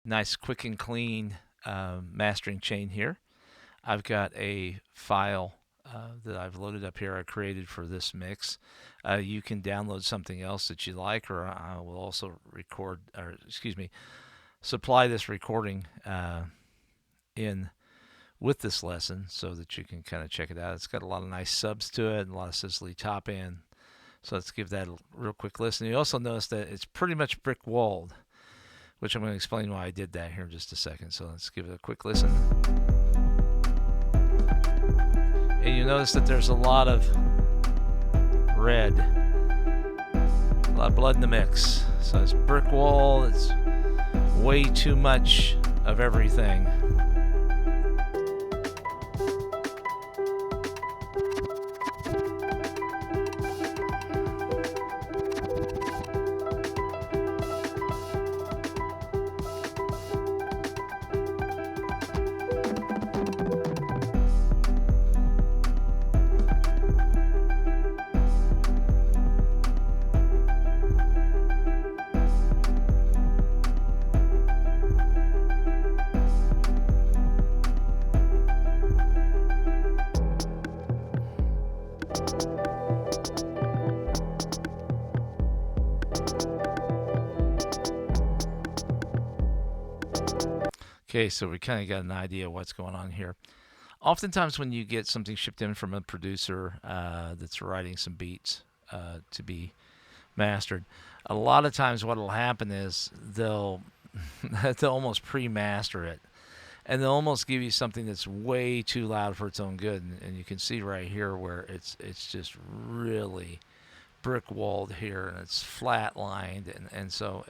nice, quick and clean mastering chain here. I've got a file that I've loaded up here I created for this mix. You can download something else that you like, or I will also supply this recording in with this lesson so that you can kind of check it out. It's got a lot of nice subs to it and a lot of sizzly top end. So let's give that a real quick listen. You also notice that it's pretty much brick walled, which I'm going to explain why I did that here in just a second. So let's give it a quick listen. And you notice that there's a lot of red, a lot of blood in the mix. So it's brick wall, it's way too much of everything. Okay, so we kind of got an idea of what's going on here. Oftentimes when you get something shipped in from a producer that's writing some beats to be mastered, a lot of times what will happen is they'll almost pre-master it. And they'll almost give you something that's way too loud for its own good. And you can see right here where it's just really brick-walled here, and it's flat-lined. And so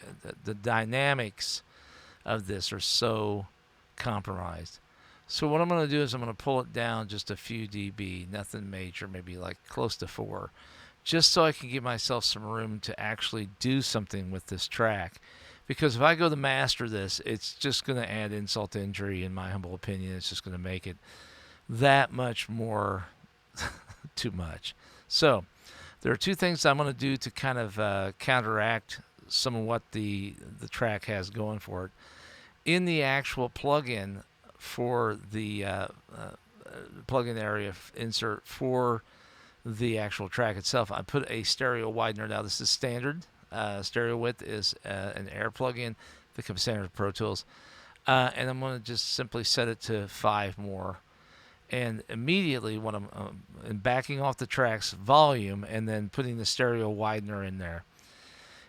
the dynamics of this are so compromised. So what I'm going to do is I'm going to pull it down just a few dB, nothing major, maybe like close to 4, just so I can give myself some room to actually do something with this track. Because if I go to master this, it's just going to add insult to injury, in my humble opinion. It's just going to make it that much more too much. So there are two things I'm going to do to kind of counteract some of what the track has going for it. In the actual plugin for the plugin area insert for the actual track itself, I put a stereo widener. Now this is standard. Stereo width is an air plugin that comes standard with Pro Tools. And I'm going to just simply set it to 5 more. And immediately when I'm backing off the track's volume and then putting the stereo widener in there,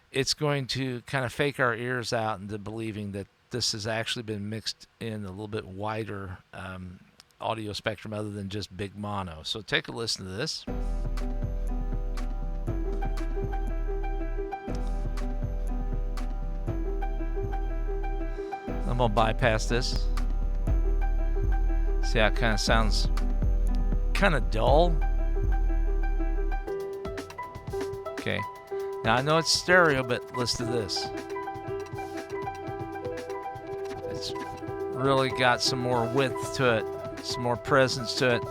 it's going to kind of fake our ears out into believing that this has actually been mixed in a little bit wider audio spectrum other than just big mono. So take a listen to this. I'm going to bypass this. See how it kind of sounds kind of dull. Okay. Now I know it's stereo, but listen to this. It's really got some more width to it, some more presence to it,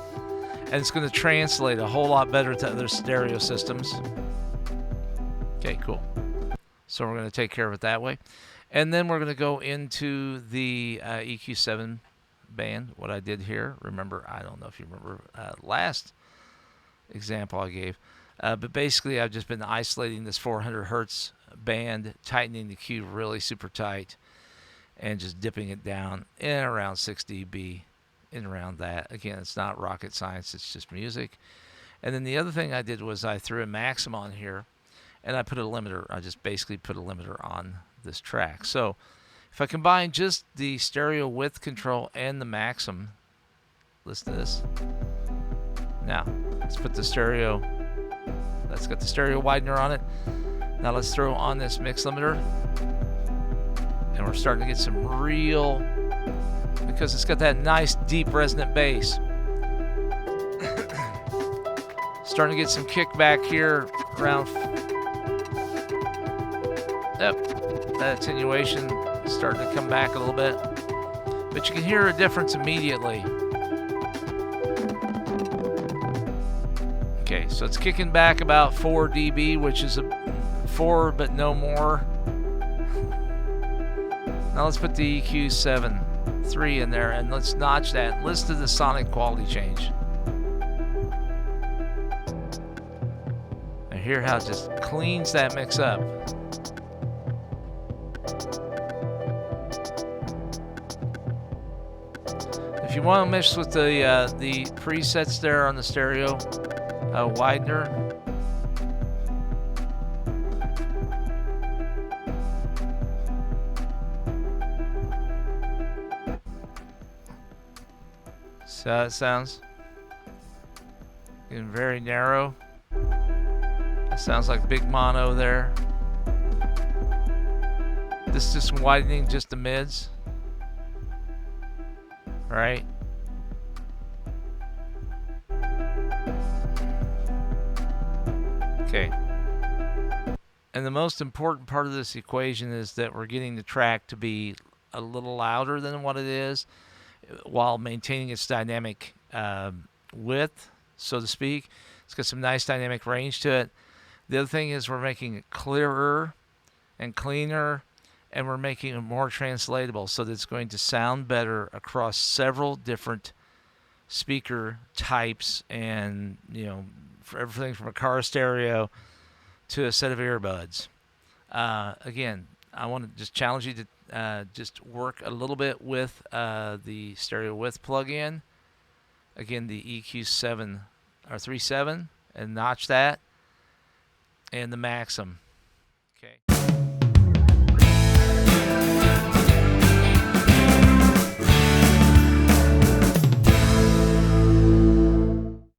and it's going to translate a whole lot better to other stereo systems. Okay, cool. So we're going to take care of it that way. And then we're going to go into the EQ7 band, what I did here. Remember, I don't know if you remember last example I gave. But basically, I've just been isolating this 400 hertz band, tightening the Q really super tight, and just dipping it down in around 6 dB, in around that. Again, it's not rocket science, it's just music. And then the other thing I did was I threw a maxim on here, and I put a limiter. I just basically put a limiter on this track. So if I combine just the stereo width control and the maxim, listen to this. Now, let's put the stereo. That's got the stereo widener on it. Now let's throw on this mix limiter. And we're starting to get some real, because it's got that nice deep resonant bass. Starting to get some kickback here around. Yep, that attenuation is starting to come back a little bit. But you can hear a difference immediately. Okay, so it's kicking back about 4 dB, which is a 4 but no more. Now let's put the EQ7 in there and let's notch that. Listen to the sonic quality change. And hear how it just cleans that mix up. If you want to mix with the presets there on the stereo widener, see how it sounds? Getting very narrow. It sounds like big mono there. This is just widening just the mids. Right? Okay. And the most important part of this equation is that we're getting the track to be a little louder than what it is while maintaining its dynamic width, so to speak. It's got some nice dynamic range to it. The other thing is we're making it clearer and cleaner, and we're making it more translatable so that it's going to sound better across several different speaker types, and for everything from a car stereo to a set of earbuds. Again, I want to just challenge you to just work a little bit with the stereo width plugin. Again, the EQ7 or 3.7, and notch that, and the Maxim.